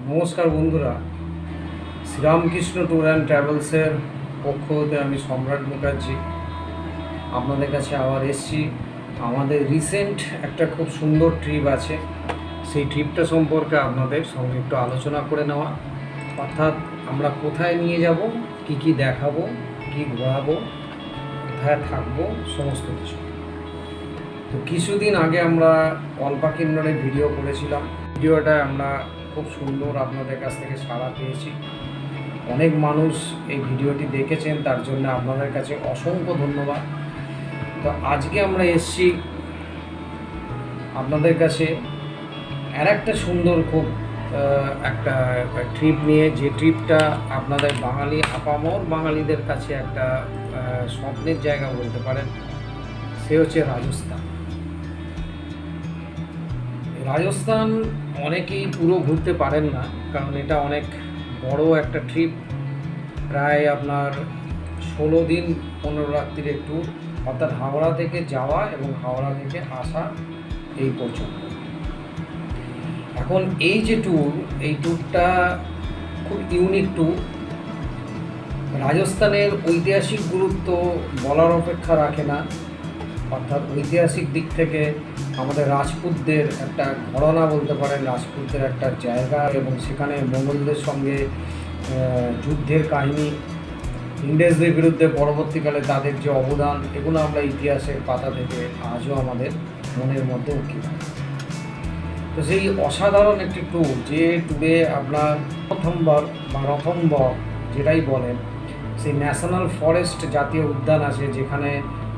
নমস্কার বন্ধুরা, Sri Ramakrishna tour and ট্রাভেলসের পক্ষ হতে আমি সম্রাট মুখার্জি আপনাদের কাছে আবার এসেছি। আমাদের রিসেন্ট একটা খুব সুন্দর ট্রিপ আছে, সেই ট্রিপটা সম্পর্কে আপনাদের সঙ্গে একটু আলোচনা করে নেওয়া, অর্থাৎ আমরা কোথায় নিয়ে যাব, কি কি দেখাবো, কি ঘোরাবো, কোথায় থাকবো, সমস্ত কিছু। তো কিছুদিন আগে আমরা কল্পাকিন্নরে ভিডিও করেছিলাম। ভিডিওটা আমরা খুব সুন্দর আপনাদের কাছ থেকে সাড়া পেয়েছি। অনেক মানুষ এই ভিডিওটি দেখেছেন, তার জন্য আপনাদের কাছে অসংখ্য ধন্যবাদ। তো আজকে আমরা এসেছি আপনাদের কাছে আর একটা সুন্দর খুব একটা ট্রিপ নিয়ে, যে ট্রিপটা আপনাদের বাঙালি আপামর বাঙালিদের কাছে একটা স্বপ্নের জায়গা বলতে পারেন। সে হচ্ছে রাজস্থান। রাজস্থান অনেকেই পুরো ঘুরতে পারেন না, কারণ এটা অনেক বড় একটা ট্রিপ। প্রায় আপনার 16 দিন 15 রাত্রির ট্যুর, অর্থাৎ হাওড়া থেকে যাওয়া এবং হাওড়া থেকে আসা এই পর্যন্ত। এখন এই যে ট্যুর, এই ট্যুরটা খুব ইউনিক ট্যুর। রাজস্থানের ঐতিহাসিক গুরুত্ব বলার অপেক্ষা রাখে না, অর্থাৎ ঐতিহাসিক দিক থেকে আমাদের রাজপুতদের একটা ঘরানা বলতে পারেন, রাজপুতদের একটা জায়গা, এবং সেখানে মোগলদের সঙ্গে যুদ্ধের কাহিনী, ইংরেজদের বিরুদ্ধে পরবর্তীকালে তাদের যে অবদান, এগুলো আমরা ইতিহাসের পাতা থেকে আজও আমাদের মনের মধ্যে উঠে। তো সেই অসাধারণ একটি ট্যুর, যে ট্যুরে আপনার রথম্বর যেটাই বলেন, সেই ন্যাশনাল ফরেস্ট জাতীয় উদ্যান আছে, যেখানে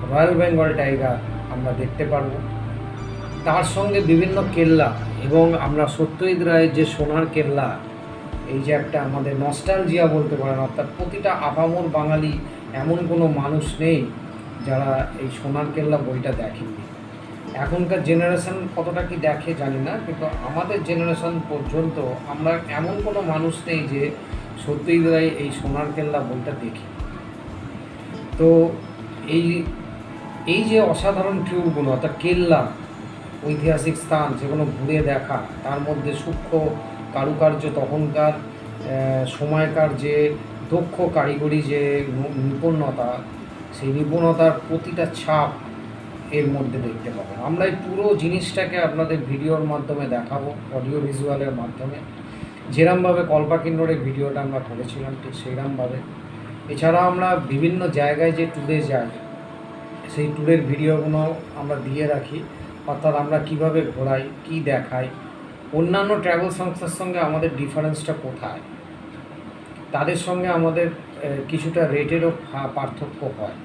রয়্যাল বেঙ্গল টাইগার আমরা দেখতে পারবো। তার সঙ্গে বিভিন্ন কেল্লা, এবং আমরা সত্যজিৎ রায়ের যে সোনার কেল্লা, এই যে একটা আমাদের নস্টালজিয়া বলতে পারেন, অর্থাৎ প্রতিটা আপামর বাঙালি এমন কোনো মানুষ নেই যারা এই সোনার কেল্লা বইটা দেখেননি। এখনকার জেনারেশন কতটা কি দেখে জানি না, কিন্তু আমাদের জেনারেশন পর্যন্ত আমরা এমন কোনো মানুষ নেই যে সত্যজিৎ রায় এই সোনার কেল্লা বইটা দেখি। তো এই এই যে অসাধারণ ট্যুরগুলো, অর্থাৎ কেল্লা, ঐতিহাসিক স্থান যেগুলো ঘুরে দেখা, তার মধ্যে সূক্ষ্ম কারুকার্য, তখনকার সময়কার যে দক্ষ কারিগরি যে নিপুণতা, সেই নিপুণতার প্রতিটা ছাপ এর মধ্যে দেখতে পাবো। আমরা এই পুরো জিনিসটাকে আপনাদের ভিডিওর মাধ্যমে দেখাবো, অডিও ভিজুয়ালের মাধ্যমে, যেরমভাবে কল্পাকিন্নরের ভিডিওটা আমরা করেছিলাম ঠিক সেইরমভাবে। এছাড়া আমরা বিভিন্ন জায়গায় যে ট্যুরে যাই, সেই ট্যুরের ভিডিওগুলো আমরা দিয়ে রাখি, অর্থাৎ আমরা কিভাবে ঘোরাই, কি দেখাই, অন্যান্য ট্রাভেল সংস্থার সঙ্গে আমাদের ডিফারেন্সটা কোথায়, তাদের সঙ্গে আমাদের কিছুটা রেটেরও পার্থক্য হয়।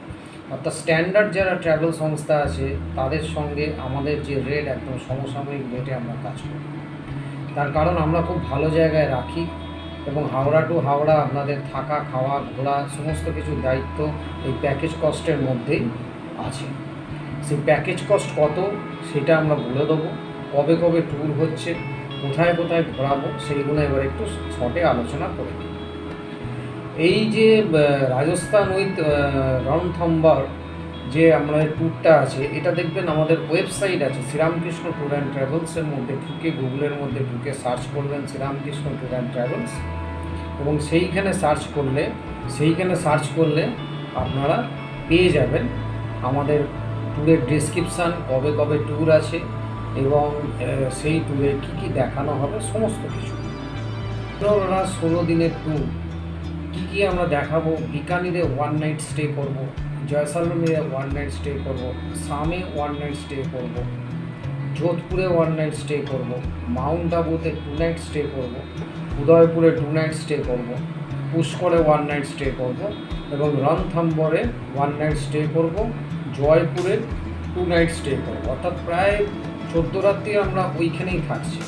অর্থাৎ স্ট্যান্ডার্ড যারা ট্রাভেল সংস্থা আছে, তাদের সঙ্গে আমাদের যে রেট, একদম সমসাময়িক রেটে আমরা কাজ করি। তার কারণ আমরা খুব ভালো জায়গায় রাখি, এবং হাওড়া টু হাওড়া আপনাদের থাকা, খাওয়া, ঘোরা, সমস্ত কিছুর দায়িত্ব এই প্যাকেজ কস্টের মধ্যেই আছে। সেই প্যাকেজ কস্ট কত সেটা আমরা বলে দেবো, কবে কবে ট্যুর হচ্ছে, কোথায় কোথায় ঘোরাবো, সেইগুলো এবার একটু শর্টে আলোচনা করে দিই। এই যে রাজস্থান উইথ রণথম্বর যে আমাদের ট্যুরটা আছে, এটা দেখবেন আমাদের ওয়েবসাইট আছে শ্রীরামকৃষ্ণ ট্যুর অ্যান্ড ট্রাভেলসের মধ্যে ঢুকে, গুগলের মধ্যে ঢুকে সার্চ করবেন শ্রীরামকৃষ্ণ ট্যুর অ্যান্ড ট্রাভেলস, এবং সেইখানে সার্চ করলে আপনারা পেয়ে যাবেন আমাদের ট্যুরের ডেসক্রিপশান, কবে কবে ট্যুর আছে, এবং সেই ট্যুরে কী কী দেখানো হবে, সমস্ত কিছু। 16 দিনের ট্যুর, কী কী আমরা দেখাবো। বিকানিরে 1 নাইট স্টে করব, জয়সালমীরে 1 নাইট স্টে করব, সামে 1 নাইট স্টে করব, যোধপুরে 1 নাইট স্টে করব, মাউন্ট আবুতে 2 নাইট স্টে করব, উদয়পুরে 2 নাইট স্টে করব, পুষ্করে 1 নাইট স্টে করব, এবং রণথম্বরে 1 নাইট স্টে করব, জয়পুরে 2 নাইট স্টে করব। অর্থাৎ প্রায় 14 রাত্রি আমরা ওইখানেই থাকছি।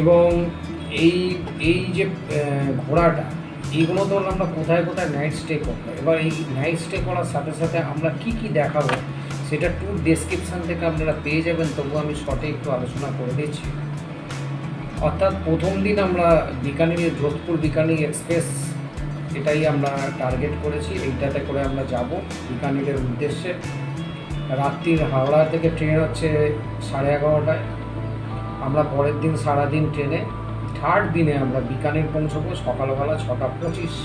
এবং এই যে ঘোরাটা, এইগুলো তো আমরা কোথায় কোথায় নাইট স্টে করবো। এবার এই নাইট স্টে করার সাথে সাথে আমরা কি কি দেখাবো, সেটা ট্যুর ডেসক্রিপশান থেকে আপনারা পেয়ে যাবেন, তবু আমি শর্টে একটু আলোচনা করে দিচ্ছি। অর্থাৎ প্রথম দিন আমরা বিকানির, যোধপুর বিকানির এক্সপ্রেস, এটাই আমরা টার্গেট করেছি, এইটাতে করে আমরা যাব বিকানিরের উদ্দেশ্যে। রাত্রির হাওড়া থেকে ট্রেন হচ্ছে 11:30টায়। আমরা পরের দিন সারাদিন ট্রেনে থার্ড দিনে আমরা বিকানের পৌঁছবো সকালবেলা 6:25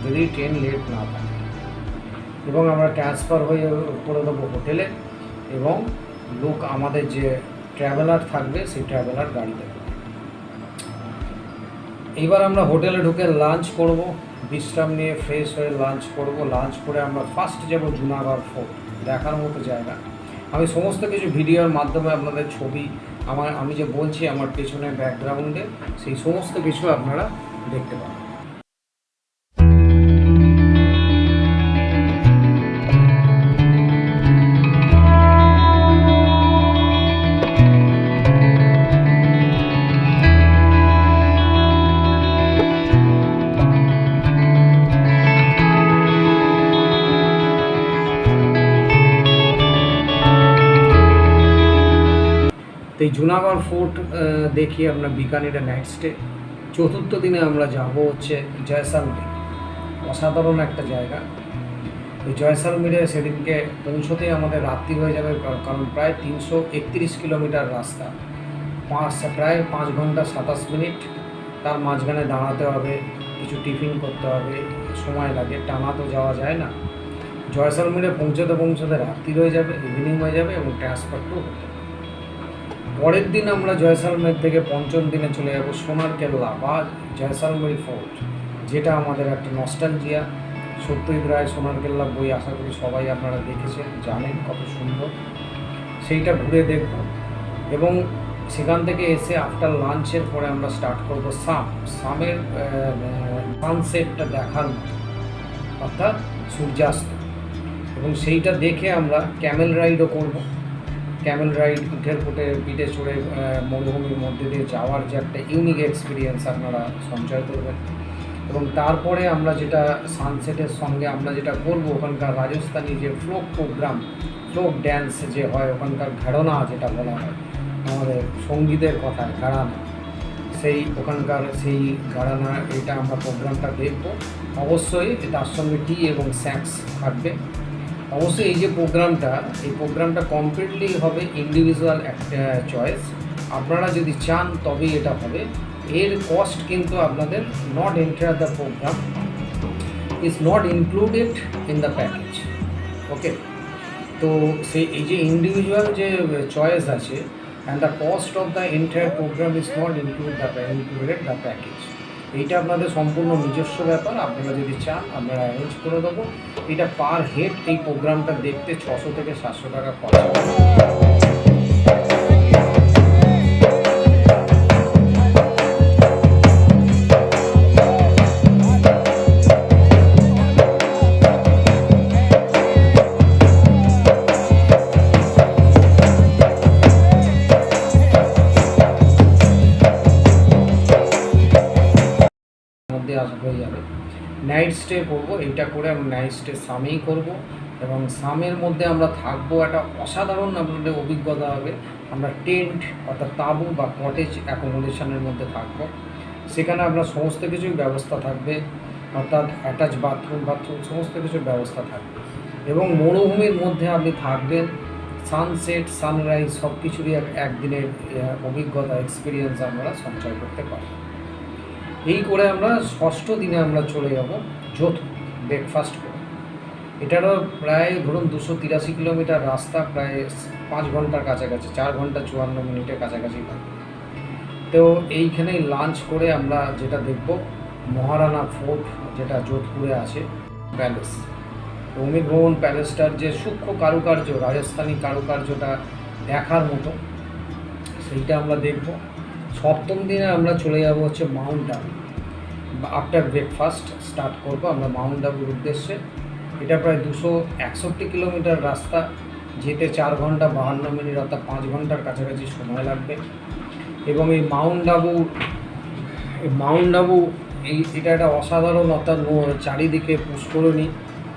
যদি ট্রেন লেট না থাকে, এবং আমরা ট্রান্সফার হয়ে করে দেবো হোটেলে, এবং লোক আমাদের যে ট্রাভেলার থাকবে সেই ট্রাভেলার গাড়িতে। এবার আমরা হোটেলে ঢুকে লাঞ্চ করব, বিশ্রাম নিয়ে ফ্রেশ হয়ে লাঞ্চ করব। লাঞ্চ করে আমরা ফার্স্ট যাব জুনাগড় ফোর্ট, দেখার মতো জায়গা। আমি সমস্ত কিছু ভিডিওর মাধ্যমে আপনাদের ছবি, আমি যে বলছি আমার পেছনে ব্যাকগ্রাউন্ডে, সেই সমস্ত কিছু আপনারা দেখতে পাবেন। তো এই জুনাগড় ফোর্ট দেখি আমরা বিকানেরে নাইট স্টে। চতুর্থ দিনে আমরা যাব হচ্ছে জয়সালমীর, অসাধারণ একটা জায়গা। ওই জয়সালমীরে সেদিনকে পৌঁছতেই আমাদের রাত্রি হয়ে যাবে, কারণ প্রায় 331 কিলোমিটার রাস্তা, প্রায় 5 ঘন্টা 27 মিনিট। তার মাঝখানে দাঁড়াতে হবে, কিছু টিফিন করতে হবে, সময় লাগে, টানা তো যাওয়া যায় না। জয়সালমীরে পৌঁছতে রাত্রি হয়ে যাবে, ইভিনিং হয়ে যাবে, এবং ট্রান্সফারটাও হতে হবে। পরের দিন আমরা জয়সালমের থেকে পঞ্চম দিনে চলে যাব সোনার কেল্লা বা জয়সালমেরি ফোর্ট, যেটা আমাদের একটা নস্টালজিয়া। সত্যজিৎ রায় সোনার কেল্লা বই আশা করি সবাই আপনারা দেখেছেন, জানেন কত সুন্দর। সেইটা ঘুরে দেখব, এবং সেখান থেকে এসে আফটার লাঞ্চের পরে আমরা স্টার্ট করব সামের সানসেটটা দেখার মতো, অর্থাৎ সূর্যাস্ত, এবং সেইটা দেখে আমরা ক্যামেল রাইডও করব। ক্যামেল রাইড, উঠের পিঠে চড়ে মরুভূমির মধ্যে দিয়ে যাওয়ার যে একটা ইউনিক এক্সপিরিয়েন্স আপনারা সঞ্চয় করবেন। এবং তারপরে আমরা যেটা সানসেটের সঙ্গে আমরা যেটা করবো, ওখানকার রাজস্থানী যে ফোক ড্যান্স যে হয়, ওখানকার ঘরানা যেটা বলা হয় আমাদের সঙ্গীতের কথায় ঘরানা, সেই ওখানকার সেই ঘরানা, এটা আমরা প্রোগ্রামটা দেখব। অবশ্যই তার সঙ্গে টি এবং স্ন্যাক্স থাকবে। অবশ্যই এই যে প্রোগ্রামটা কমপ্লিটলি হবে ইন্ডিভিজুয়াল একটা চয়েস। আপনারা যদি চান তবেই এটা হবে। এর কস্ট কিন্তু আপনাদের not enter the program, is not included in the package. Okay, তো সেই এই যে ইন্ডিভিজুয়াল যে চয়েস আছে, and the cost of the entire program is not included the package. এইটা আপনাদের সম্পূর্ণ নিজস্ব ব্যাপার। আপনারা যদি চান আপনারা অ্যারেঞ্জ করে দেবো। এটা পার হেড এই প্রোগ্রামটা দেখতে 600 থেকে 700 টাকা খরচা হবে। হয়ে যাবে। নাইট স্টে করবো, এইটা করে আমরা নাইট স্টে সামেই করব, এবং সামের মধ্যে আমরা থাকবো। একটা অসাধারণ আপনাদের অভিজ্ঞতা হবে। আমরা টেন্ট অর্থাৎ তাঁবু বা কটেজ অ্যাকোমোডেশনের মধ্যে থাকবো। সেখানে আপনার সমস্ত কিছুই ব্যবস্থা থাকবে, অর্থাৎ অ্যাটাচ বাথরুম সমস্ত কিছুর ব্যবস্থা থাকবে। এবং মরুভূমির মধ্যে আপনি থাকবেন, সানসেট সানরাইজ সব কিছুরই একদিনের অভিজ্ঞতা এক্সপিরিয়েন্স আপনারা সঞ্চয় করতে পারবেন। এই করে আমরা ষষ্ঠ দিনে আমরা চলে যাব যোধপুর ব্রেকফাস্ট করে। এটারও প্রায় ধরুন 283 কিলোমিটার রাস্তা, প্রায় 5 ঘন্টার কাছাকাছি, 4 ঘন্টা 54 মিনিটের কাছাকাছি লাগে। তো এইখানেই লাঞ্চ করে আমরা যেটা দেখব মহারানা ফোর্ট, যেটা যোধপুরে আছে, প্যালেস, অমিত ভবন প্যালেসটার যে সূক্ষ্ম কারুকার্য, রাজস্থানী কারুকার্যটা দেখার মতো, সেইটা আমরা দেখব। সপ্তম দিনে আমরা চলে যাব হচ্ছে Mount Abu. After breakfast start করব আমরা মাউন্ট আবুর উদ্দেশ্যে। এটা প্রায় 261 কিলোমিটার রাস্তা, যেতে 4 ঘন্টা 52 মিনিট, অর্থাৎ 5 ঘন্টার কাছাকাছি সময় লাগবে। এবং এই মাউন্ট আবু এটা একটা অসাধারণ, অর্থাৎ চারিদিকে পুষ্করণী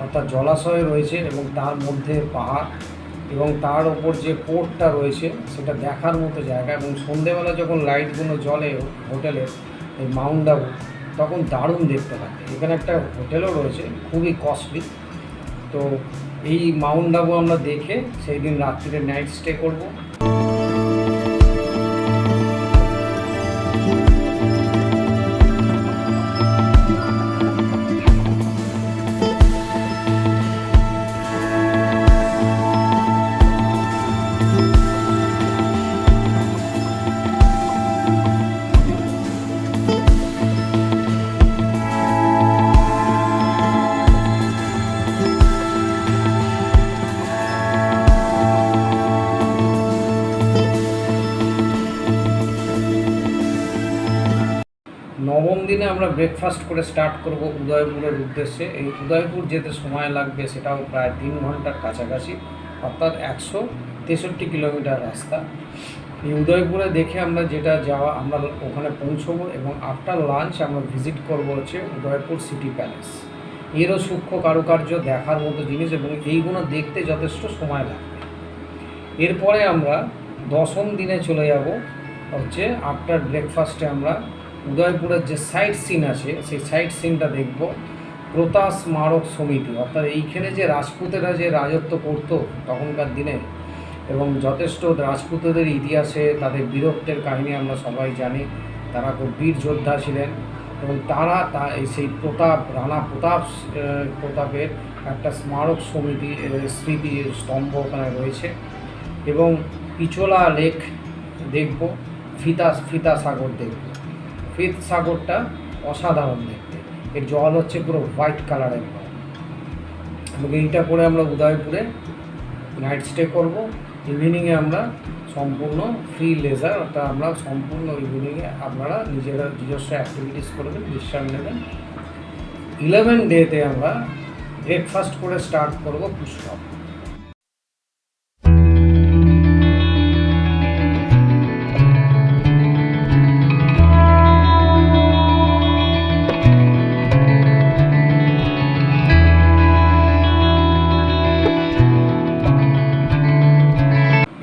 অর্থাৎ জলাশয় রয়েছে, এবং তার মধ্যে পাহাড়, এবং তার ওপর যে পোর্টটা রয়েছে সেটা দেখার মতো জায়গা। এবং সন্ধেবেলা যখন লাইটগুলো জ্বলে হোটেলের এই মাউন্ট আবু, তখন দারুণ দেখতে লাগে। এখানে একটা হোটেলও রয়েছে, খুবই কস্টলি। তো এই মাউন্ট আবু আমরা দেখে সেই দিন রাত্রিরে নাইট স্টে করব। নবম দিনে আমরা ব্রেকফাস্ট করে স্টার্ট করব উদয়পুরের উদ্দেশ্যে। এই উদয়পুর যেতে সময় লাগবে সেটাও প্রায় 3 ঘন্টার কাছাকাছি, অর্থাৎ 163 কিলোমিটার রাস্তা। এই উদয়পুরে দেখে আমরা যেটা যাওয়া আমরা ওখানে পৌঁছবো এবং আফটার লাঞ্চ আমরা ভিজিট করব হচ্ছে উদয়পুর সিটি প্যালেস। এরও সূক্ষ্ম কারুকার্য দেখার মতো জিনিস এবং এইগুলো দেখতে যথেষ্ট সময় লাগবে। এরপরে আমরা দশম দিনে চলে যাব হচ্ছে আফটার ব্রেকফাস্টে আমরা উদয়পুরের যে সাইট সিন আছে সেই সাইট সিনটা দেখব। প্রতা স্মারক সমিতি, অর্থাৎ এইখানে যে রাজপুতেরা যে রাজত্ব করতো তখনকার দিনে এবং যথেষ্ট রাজপুতদের ইতিহাসে তাদের বীরত্বের কাহিনী আমরা সবাই জানি। তারা খুব বীর যোদ্ধা ছিলেন এবং তারা সেই রানা প্রতাপের একটা স্মারক সমিতি স্মৃতি স্তম্ভ ওখানে রয়েছে। এবং পিচোলা লেক দেখব, ফিতা সাগর দেখব। ফিত সাগরটা অসাধারণ দেখতে, এর জল হচ্ছে পুরো হোয়াইট কালারের জল। এবং এইটা করে আমরা উদয়পুরে নাইট স্টে করব। ইভিনিংয়ে আমরা সম্পূর্ণ ফ্রি লেজার, অর্থাৎ আমরা সম্পূর্ণ ইভিনিংয়ে আপনারা নিজস্ব অ্যাক্টিভিটিস করবেন, বিশ্রাম নেবেন। 11 ডেতে আমরা ব্রেকফাস্ট করে স্টার্ট করব পুষ্কর।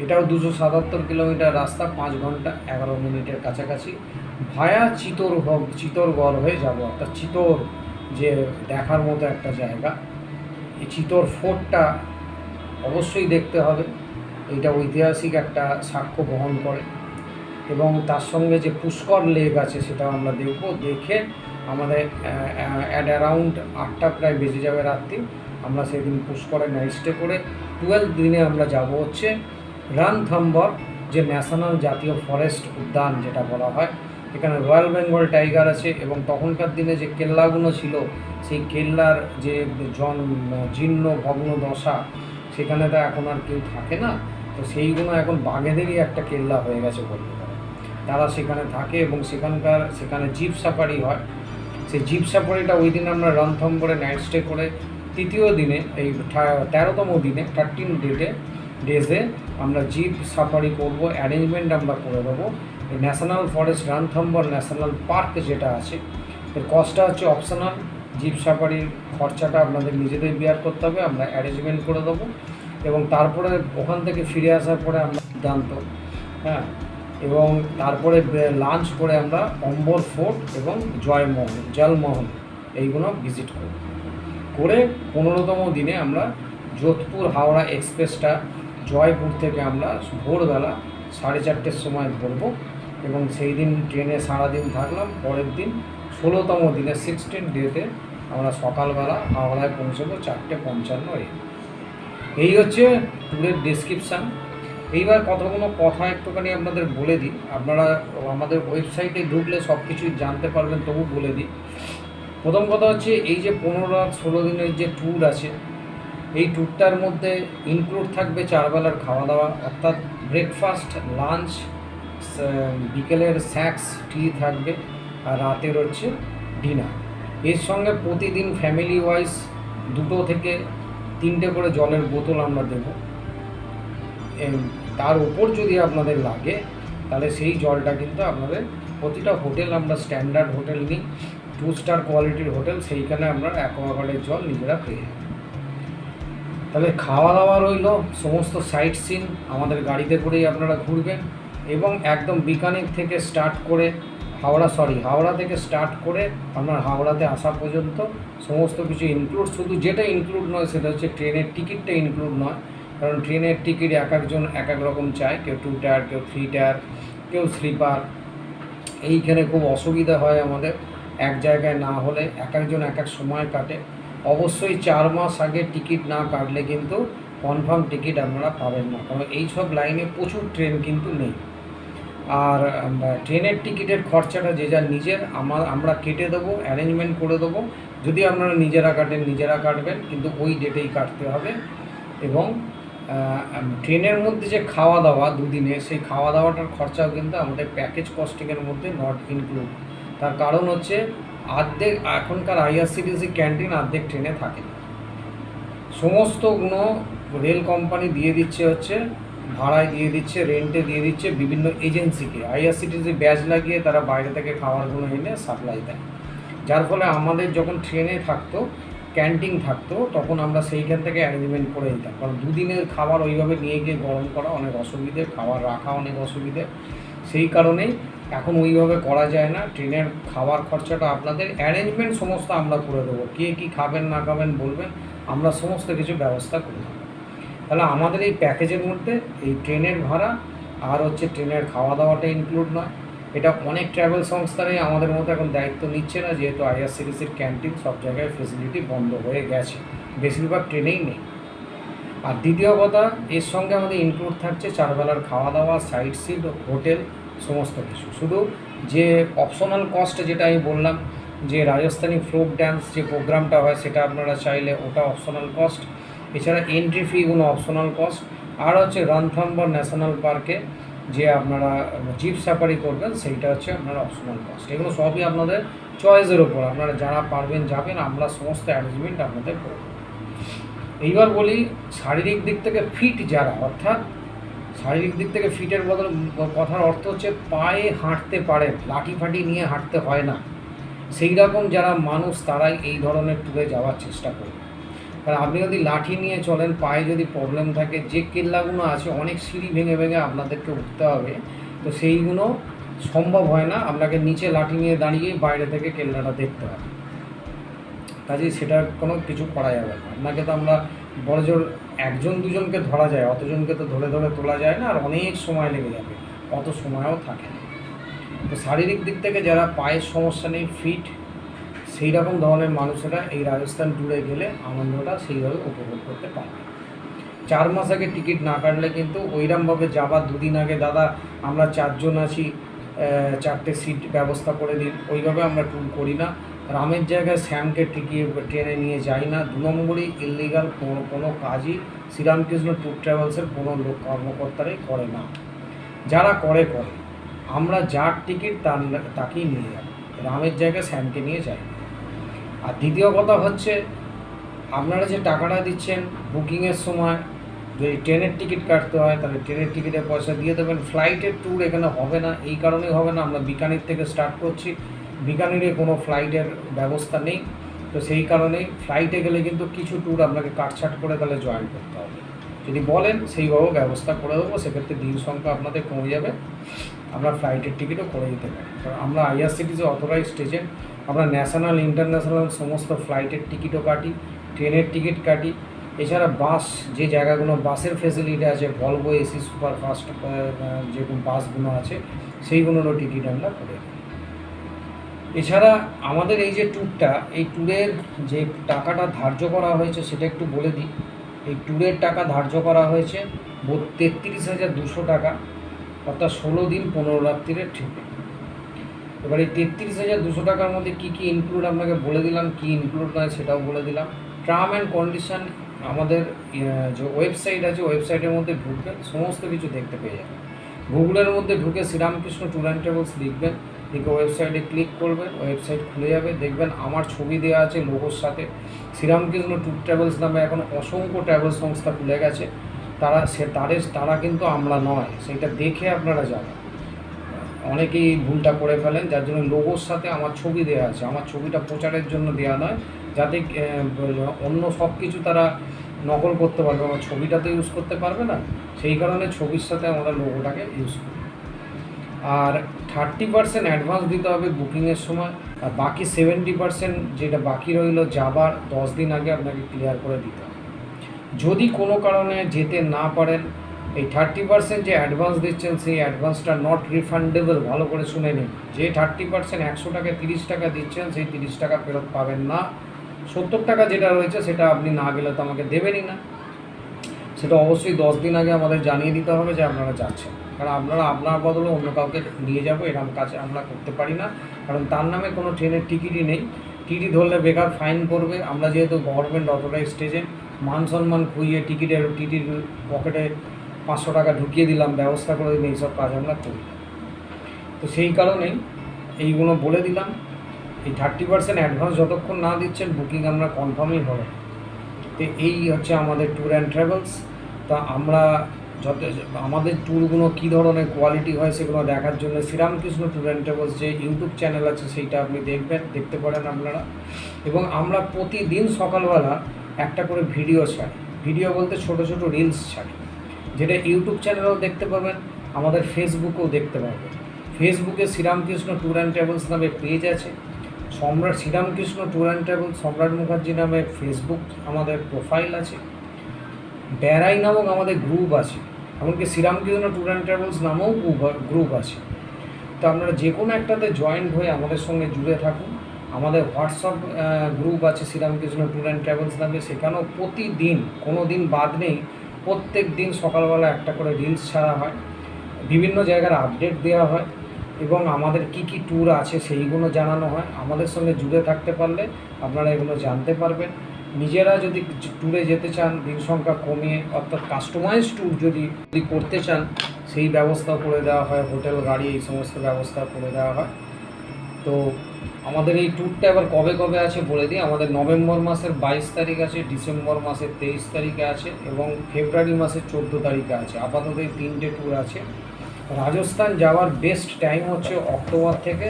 এটাও 277 কিলোমিটার রাস্তা, 5 ঘন্টা 11 মিনিটের কাছাকাছি। ভায়া চিতোরগড় হয়ে যাব, অর্থাৎ চিতোর যে দেখার মতো একটা জায়গা। এই চিতোর ফোর্টটা অবশ্যই দেখতে হবে, এইটা ঐতিহাসিক একটা সাক্ষ্য বহন করে। এবং তার সঙ্গে যে পুষ্কর লেক আছে সেটাও আমরা দেখব। দেখে আমাদের অ্যাট অ্যারাউন্ড 8টা প্রায় বেজে যাবে রাত্রি। আমরা সেদিন পুষ্করে নাইট স্টে করে 12 দিনে আমরা যাব হচ্ছে রণথম্বর, যে ন্যাশনাল জাতীয় ফরেস্ট উদ্যান যেটা বলা হয়। এখানে রয়্যাল বেঙ্গল টাইগার আছে এবং তখনকার দিনে যে কেল্লাগুলো ছিল সেই কেল্লার যে জীর্ণ ভগ্ন দশা, সেখানে তো এখন আর কেউ থাকে না, তো সেইগুলো এখন বাঘেদেরই একটা কেল্লা হয়ে গেছে বলতে পারে। তারা সেখানে থাকে এবং সেখানে জিপ সাফারি হয়। সেই জিপ সাফারিটা ওই দিন আমরা রণথম্বরে নাইট স্টে করে তৃতীয় দিনে এই 13তম দিনে 13 ডেজে আমরা জিপ সাফারি করব। অ্যারেঞ্জমেন্ট আমরা করে দেবো। এই national forest Ranthambore national park যেটা আছে এর কস্টটা হচ্ছে অপশনাল। জিপ সাফারির খরচাটা আপনাদের নিজেদের বিয়ার করতে হবে, আমরা অ্যারেঞ্জমেন্ট করে দেবো। এবং তারপরে ওখান থেকে ফিরে আসার পরে আমরা সিদ্ধান্ত, হ্যাঁ, এবং তারপরে লাঞ্চ করে আমরা অম্বর ফোর্ট এবং জলমহল এইগুলো ভিজিট করে 15তম দিনে আমরা যোধপুর হাওড়া এক্সপ্রেসটা জয়পুর থেকে আমরা ভোরবেলা 4:30-র সময় ধরবো এবং সেই দিন ট্রেনে সারাদিন থাকলাম। পরের দিন 16তম দিনে 16 ডেতে আমরা সকালবেলা হাওড়ায় পৌঁছবো 4:55 এই হচ্ছে ট্যুরের ডেসক্রিপশান। এইবার কতগুলো কথা একটুখানি আপনাদের বলে দিই। আপনারা আমাদের ওয়েবসাইটে ঢুকলে সব কিছুই জানতে পারবেন, তবু বলে দিই। প্রথম কথা হচ্ছে এই যে 15 রাত 16 দিনের যে ট্যুর আছে, এই ট্যুরটার মধ্যে ইনক্লুড থাকবে 4 বেলার খাওয়া দাওয়া, অর্থাৎ ব্রেকফাস্ট, লাঞ্চ, বিকেলের স্ন্যাক্স, টি থাকবে, আর রাতের হচ্ছে ডিনার। এর সঙ্গে প্রতিদিন ফ্যামিলি ওয়াইজ 2 থেকে 3টে করে জলের বোতল আমরা দেব। তার উপর যদি আপনাদের লাগে তাহলে সেই জলটা কিন্তু আপনাদের প্রতিটা হোটেল, আমরা স্ট্যান্ডার্ড হোটেল নিই, 2 স্টার কোয়ালিটির হোটেল, সেইখানে আমরা অ্যাকোয়াগার্ডের জল নিজেরা পেয়ে যাই। তাহলে খাওয়া দাওয়া রইল, সমস্ত সাইট সিন আমাদের গাড়িতে করেই আপনারা ঘুরবেন এবং একদম বিকানের থেকে স্টার্ট করে হাওড়া থেকে স্টার্ট করে আপনার হাওড়াতে আসা পর্যন্ত সমস্ত কিছু ইনক্লুড। শুধু যেটা ইনক্লুড নয় সেটা হচ্ছে ট্রেনের টিকিটটা ইনক্লুড নয়, কারণ ট্রেনের টিকিট এক একজন এক এক রকম চায়, কেউ 2 টায়ার, কেউ 3 টায়ার, কেউ স্লিপার। এইখানে খুব অসুবিধা হয় আমাদের, এক জায়গায় না হলে এক একজন এক এক সময় কাটে। অবশ্যই 4 মাস আগে টিকিট না কাটলে কিন্তু কনফার্ম টিকিট আপনারা পাবেন না, কারণ এইসব লাইনে প্রচুর ট্রেন কিন্তু নেই। আর ট্রেনের টিকিটের খরচাটা যে যার নিজের, আমরা কেটে দেবো, অ্যারেঞ্জমেন্ট করে দেবো। যদি আপনারা নিজেরা কাটবেন, কিন্তু ওই ডেটেই কাটতে হবে। এবং ট্রেনের মধ্যে যে খাওয়া দাওয়া 2 দিনে, সেই খাওয়া দাওয়াটার খরচাও কিন্তু আমাদের প্যাকেজ কস্টিংয়ের মধ্যে নট ইনক্লুড। তার কারণ হচ্ছে অর্ধেক এখনকার আইআরসিটিসি ক্যান্টিন অর্ধেক ট্রেনে থাকে না। সমস্তগুলো রেল কোম্পানি দিয়ে দিচ্ছে হচ্ছে ভাড়ায় দিয়ে দিচ্ছে, রেন্টে দিয়ে দিচ্ছে বিভিন্ন এজেন্সিকে। আইআরসিটিসি ব্যাচ লাগিয়ে তারা বাইরে থেকে খাবারগুলো এনে সাপ্লাই দেয়, যার ফলে আমাদের যখন ট্রেনে থাকতো ক্যান্টিন থাকতো তখন আমরা সেইখান থেকে অ্যারেঞ্জমেন্ট করে দিতাম, কারণ দুদিনের খাবার ওইভাবে নিয়ে গিয়ে গরম করা অনেক অসুবিধে, খাবার রাখা অনেক অসুবিধে। সেই কারণেই এখন ওইভাবে করা যায় না। ট্রেনের খাবার খরচাটা আপনাদের অ্যারেঞ্জমেন্ট সমস্ত আমরা করে দেবো, কে কী খাবেন না খাবেন বলবেন, আমরা সমস্ত কিছু ব্যবস্থা করে দেবো। তাহলে আমাদের এই প্যাকেজের মধ্যে এই ট্রেনের ভাড়া আর হচ্ছে ট্রেনের খাওয়া দাওয়াটা ইনক্লুড নয়। এটা অনেক ট্রাভেল সংস্থারাই আমাদের মতো এখন দায়িত্ব নিচ্ছে না, যেহেতু আইআরসিটিসির ক্যান্টিন সব জায়গায় ফেসিলিটি বন্ধ হয়ে গেছে, বেশিরভাগ ট্রেনেই নেই। আর দ্বিতীয় কথা, এর সঙ্গে আমাদের ইনক্লুড থাকছে 4 বেলার খাওয়া দাওয়া, সাইট সিট, হোটেল, সমস্ত কিছু। শুধু যে অপশনাল কস্ট যেটা আমি বললাম, যে রাজস্থানী ফোক ড্যান্স যে প্রোগ্রামটা হয় সেটা আপনারা চাইলে ওটা অপশনাল কস্ট। এছাড়া এন্ট্রি ফিগুলো অপশনাল কস্ট। আর হচ্ছে রণথম্বর ন্যাশনাল পার্কে যে আপনারা জিপ সাফারি করবেন সেইটা হচ্ছে আপনার অপশনাল কস্ট। এগুলো সবই আপনাদের চয়েসের ওপর, আপনারা যারা পারবেন যাবেন, আমরা সমস্ত অ্যারেঞ্জমেন্ট আপনাদের করব। এইবার বলি শারীরিক দিক থেকে ফিট যারা, অর্থাৎ শারীরিক দিক থেকে ফিটের বদল কথার অর্থ হচ্ছে পায়ে হাঁটতে পারে, লাঠি ফাটি নিয়ে হাঁটতে হয় না, সেই রকম যারা মানুষ তারাই এই ধরনের ট্যুরে যাওয়ার চেষ্টা করবে। কারণ আপনি যদি লাঠি নিয়ে চলেন, পায়ে যদি প্রবলেম থাকে, যে কেল্লাগুলো আছে অনেক সিঁড়ি ভেঙে ভেঙে আপনাদেরকে উঠতে হবে, তো সেইগুলো সম্ভব হয় না, আপনাকে নিচে লাঠি নিয়ে দাঁড়িয়ে বাইরে থেকে কেল্লাটা দেখতে হবে। কাজেই সেটা কোনো কিছু করা যাবে না। আপনাকে তো আমরা বড়জোর একজন দুজনকে ধরা যায়, অতজনকে তো ধরে ধরে তোলা যায় না, আর অনেক সময় লেগে যাবে, অত সময়ও থাকে না। তো শারীরিক দিক থেকে যারা পায়ের সমস্যা নেই, ফিট, সেই রকম ধরনের মানুষেরা এই রাজস্থান ট্যুরে গেলে আনন্দটা সেইভাবে উপভোগ করতে পারবে। 4 মাস আগে টিকিট না কাটলে কিন্তু ওইরকমভাবে যাবার 2 দিন আগে, দাদা আমরা 4 জন আছি, 4টে সিট ব্যবস্থা করে দিন, ওইভাবে আমরা ট্যুর করি না। রামের জায়গায় শ্যামকে টিকিয়ে ট্রেনে নিয়ে যাই না। 2 নম্বরই ইললিগাল কোনো কাজই শ্রীরামকৃষ্ণ ট্যুর ট্রাভেলসের কোনো লোক কর্মকর্তারাই করে না। যারা করে, আমরা যার টিকিট তাকেই নিয়ে যাব, রামের জায়গায় শ্যামকে নিয়ে যাই। আর দ্বিতীয় কথা হচ্ছে, আপনারা যে টাকাটা দিচ্ছেন বুকিংয়ের সময়, যদি ট্রেনের টিকিট কাটতে হয় তাহলে ট্রেনের টিকিটের পয়সা দিয়ে দেবেন। ফ্লাইটের ট্যুর এখানে হবে না, এই কারণেই হবে না, আমরা বিকানির থেকে স্টার্ট করছি, বিকানিরে কোনো ফ্লাইটের ব্যবস্থা নেই, তো সেই কারণেই ফ্লাইটে গেলে কিন্তু কিছু ট্যুর আপনাকে কাটছাট করে তাহলে জয়েন করতে হবে। যদি বলেন সেইভাবেও ব্যবস্থা করে দেবো, সেক্ষেত্রে দিন সংখ্যা আপনাদের কমে যাবে, আমরা ফ্লাইটের টিকিটও করে দিতে পারি। কারণ আমরা আইআরসিটিসি অথরাইজড এজেন্ট, আমরা ন্যাশনাল ইন্টারন্যাশনাল সমস্ত ফ্লাইটের টিকিটও কাটি, ট্রেনের টিকিট কাটি। এছাড়া বাস, যে জায়গাগুলো বাসের ফেসিলিটি আছে, ভলভো এসি সুপারফাস্ট যেরকম বাসগুলো আছে সেইগুলোরও টিকিট আমরা করে দিই। এছাড়া আমাদের এই যে ট্যুরটা, এই ট্যুরের যে টাকাটা ধার্য করা হয়েছে সেটা একটু বলে দিই। এই ট্যুরের টাকা ধার্য করা হয়েছে 33,200 টাকা, অর্থাৎ 16 দিন 15 রাত্রির ট্রিপে। এবার এই 33,200 টাকার মধ্যে কী কী ইনক্লুড আপনাকে বলে দিলাম, কী ইনক্লুড নয় সেটাও বলে দিলাম। টার্ম অ্যান্ড কন্ডিশন আমাদের যে ওয়েবসাইট আছে, ওয়েবসাইটের মধ্যে ঢুকবেন, সমস্ত কিছু দেখতে পেয়ে যাবেন। গুগলের মধ্যে ঢুকে শ্রীরামকৃষ্ণ ট্যুর অ্যান্ড ট্রাভেলস লিখবেন, লিখে ওয়েবসাইটে ক্লিক করবেন, ওয়েবসাইট খুলে যাবে, দেখবেন আমার ছবি দেওয়া আছে লোগোর সাথে। শ্রীরামকৃষ্ণ ট্যুর ট্রাভেলস নামে এখন অসংখ্য ট্রাভেল সংস্থা খুলে গেছে, তারা কিন্তু আমরা নয়, সেটা দেখে আপনারা যাবেন। অনেকেই ভুলটা করে ফেলেন, যার জন্য লোগোর সাথে আমার ছবি দেওয়া আছে, আমার ছবিটা প্রচারের জন্য দেওয়া নয়, যাতে অন্য সব কিছু তারা নকল করতে পারবে, আমার ছবিটা তো ইউজ করতে পারবে না, সেই কারণে ছবির সাথে আমরা লোগোটাকে ইউজ করি। আর 30% অ্যাডভান্স দিতে হবে বুকিংয়ের সময়, আর বাকি 70% যেটা বাকি রইল যাবার 10 দিন আগে আপনাকে ক্লিয়ার করে দিতে হবে। যদি কোনো কারণে যেতে না পারেন, এই 30% যে অ্যাডভান্স দিচ্ছেন সেই অ্যাডভান্সটা নট রিফান্ডেবল, ভালো করে শুনে নিন। যে 30% 100 টাকায় 30 টাকা দিচ্ছেন, সেই 30 টাকা ফেরত পাবেন না। 70 টাকা যেটা রয়েছে সেটা আপনি না গেলে তো আমাকে দেবেনই না, সেটা অবশ্যই 10 দিন আগে আমাদের জানিয়ে দিতে হবে যে আপনারা যাচ্ছেন, কারণ আপনার বদলে অন্য কাউকে নিয়ে যাবো, এরকম কাজ আমরা করতে পারি না, কারণ তার নামে কোনো ট্রেনের টিকিটই নেই। টিটি ধরলে বেকার ফাইন করবে, আমরা যেহেতু গভর্নমেন্ট অথরাইজড এজেন্ট, মান সম্মান খুইয়ে টিটির পকেটে 500 টাকা ঢুকিয়ে দিলাম, ব্যবস্থা করে দিন, এইসব কাজ আমরা করি। তো সেই কারণেই এইগুলো বলে দিলাম। এই 30% অ্যাডভান্স যতক্ষণ না দিচ্ছেন বুকিং আমরা কনফার্মই হবে। তো এই হচ্ছে আমাদের ট্যুর অ্যান্ড ট্রাভেলস। তা আমরা যত আমাদের ট্যুরগুলো কী ধরনের কোয়ালিটি হয় সেগুলো দেখার জন্য শ্রীরামকৃষ্ণ ট্যুর অ্যান্ড ট্রাভেলস যে ইউটিউব চ্যানেল আছে সেইটা আপনি দেখতে পারেন আপনারা। এবং আমরা প্রতিদিন সকালবেলা একটা করে ভিডিও ছাড়ি, ভিডিও বলতে ছোট ছোট রিলস ছাড়ি, যেটা ইউটিউব চ্যানেলেও দেখতে পাবেন, আমাদের ফেসবুকেও দেখতে পাবেন। ফেসবুকে শ্রীরামকৃষ্ণ ট্যুর অ্যান্ড ট্রাভেলস নামে পেজ আছে, সম্রাট শ্রীরামকৃষ্ণ ট্যুর অ্যান্ড ট্রাভেলস সম্রাট মুখার্জি নামে ফেসবুক আমাদের প্রোফাইল আছে, বেড়াই নামক আমাদের গ্রুপ আছে, এমনকি শ্রীরামকৃষ্ণ ট্যুর অ্যান্ড ট্রাভেলস নামেও গ্রুপ আছে। তো আপনারা যে কোনো একটাতে জয়েন্ট হয়ে আমাদের সঙ্গে জুড়ে থাকুন। আমাদের হোয়াটসঅ্যাপ গ্রুপ আছে শ্রীরামকৃষ্ণ ট্যুর অ্যান্ড ট্রাভেলস নামে, সেখানেও প্রতিদিন কোনো দিন বাদ নেই, প্রত্যেক দিন সকালবেলা একটা করে রিলস ছাড়া হয়, বিভিন্ন জায়গার আপডেট দেওয়া হয় এবং আমাদের কি কি ট্যুর আছে সেইগুলো জানানো হয়। আমাদের সঙ্গে জুড়ে থাকতে পারলে আপনারা এগুলো জানতে পারবেন। নিজেরা যদি ট্যুরে যেতে চান দিন সংখ্যা কমিয়ে, অর্থাৎ কাস্টমাইজ ট্যুর যদি করতে চান সেই ব্যবস্থাও করে দেওয়া হয়, হোটেল গাড়ি এই সমস্ত ব্যবস্থা করে দেওয়া হয়। তো আমাদের এই ট্যুরটা এবার কবে কবে আছে বলে দিই। আমাদের নভেম্বর মাসের 22 তারিখ আছে, ডিসেম্বর মাসের 23 তারিখে আছে এবং ফেব্রুয়ারি মাসের 14 তারিখে আছে। আপাতত এই 3টে ট্যুর আছে। রাজস্থান যাওয়ার বেস্ট টাইম হচ্ছে অক্টোবর থেকে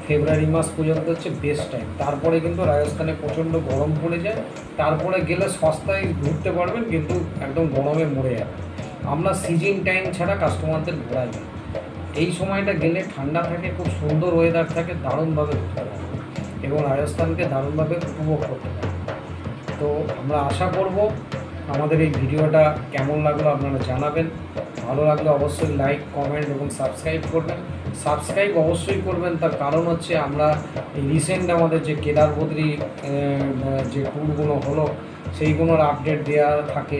ফেব্রুয়ারি মাস পর্যন্ত হচ্ছে বেস্ট টাইম। তারপরে কিন্তু রাজস্থানে প্রচণ্ড গরম পড়ে যায়, তারপরে গেলে সস্তায় ঘুরতে পারবেন কিন্তু একদম গরমে মরে যাবে। আমরা সিজন টাইম ছাড়া কাস্টমারদের ঘোরাই না। এই সময়টা গেলে ঠান্ডা থাকে, খুব সুন্দর ওয়েদার থাকে, দারুণভাবে ঘুরতে পারবে এবং রাজস্থানকে দারুণভাবে উপভোগ করতে পারবে। তো আমরা আশা করব আমাদের এই ভিডিওটা কেমন লাগলো আপনারা জানাবেন। ভালো লাগলে অবশ্যই লাইক, কমেন্ট এবং সাবস্ক্রাইব করবেন। সাবস্ক্রাইব অবশ্যই করবেন, তার কারণ হচ্ছে আমরা এই রিসেন্ট আমাদের যে কেদার বদ্রী যে ট্যুরগুলো হলো সেইগুলোর আপডেট দেওয়া থাকে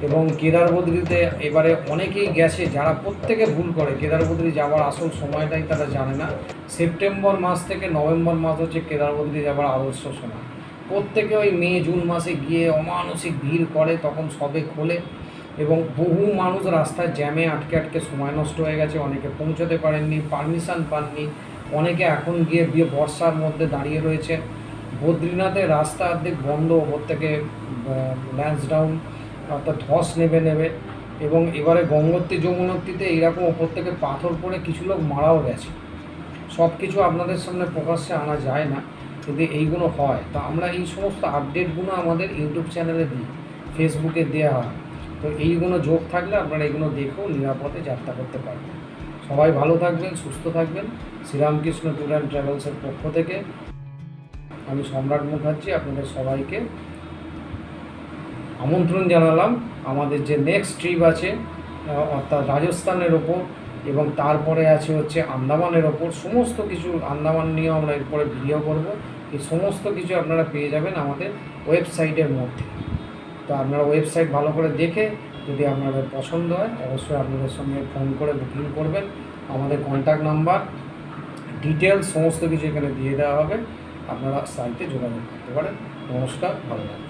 এবং কেদার বদ্রীতে এবারে অনেকেই গেছে যারা প্রত্যেকে ভুল করে, কেদার বদ্রী যাওয়ার আসল সময়টাই তারা জানে না। সেপ্টেম্বর মাস থেকে নভেম্বর মাস হচ্ছে কেদার বদ্রী যাওয়ার আদর্শ সময়। প্রত্যেকে ওই মে জুন মাসে গিয়ে অমানসিক ভিড় করে, তখন সবে খোলে এবং বহু মানুষ রাস্তায় জ্যামে আটকে সময় নষ্ট হয়ে গেছে, অনেকে পৌঁছতে পারেননি, পারমিশন পাননি, অনেকে এখন গিয়ে বর্ষার মধ্যে দাঁড়িয়ে রয়েছে। বদ্রীনাথের রাস্তা অর্ধেক বন্ধ, ওপর থেকে ল্যান্সডাউন অর্থাৎ ধস নেবে এবং এবারে গঙ্গোত্রী যমুনোত্রীতে এইরকম ওপর থেকে পাথর পড়ে কিছু লোক মারাও গেছে। সব কিছু আপনাদের সামনে প্রকাশ্যে আনা যায় না, যদি এইগুলো হয়। তো আমরা এই সমস্ত আপডেটগুলো আমাদের ইউটিউব চ্যানেলে দিই, ফেসবুকে দেওয়া হয়। তো এইগুলো যোগ থাকলে আপনারা এগুলো দেখেও নিরাপদে যাত্রা করতে পারবেন। সবাই ভালো থাকবেন, সুস্থ থাকবেন। শ্রীরামকৃষ্ণ ট্যুর অ্যান্ড ট্রাভেলসের পক্ষ থেকে আমি সম্রাট মুখার্জি আপনাদের সবাইকে আমন্ত্রণ জানালাম। আমাদের যে নেক্সট ট্রিপ আছে অর্থাৎ রাজস্থানের ওপর এবং তারপরে আছে হচ্ছে আন্দামানের ওপর, সমস্ত কিছু আন্দামান নিয়েও আমরা এরপরে ভিডিও করব। এই সমস্ত কিছু আপনারা পেয়ে যাবেন আমাদের ওয়েবসাইটের মধ্যে। তো আপনারা ওয়েবসাইট ভালো করে দেখে যদি আপনাদের পছন্দ হয় অবশ্যই আপনাদের সঙ্গে ফোন করে বুকিং করবেন। আমাদের কন্ট্যাক্ট নাম্বার, ডিটেলস সমস্ত কিছু এখানে দিয়ে দেওয়া হবে, আপনারা সাইটে যোগাযোগ করতে পারেন। নমস্কার, ভালো থাকবেন।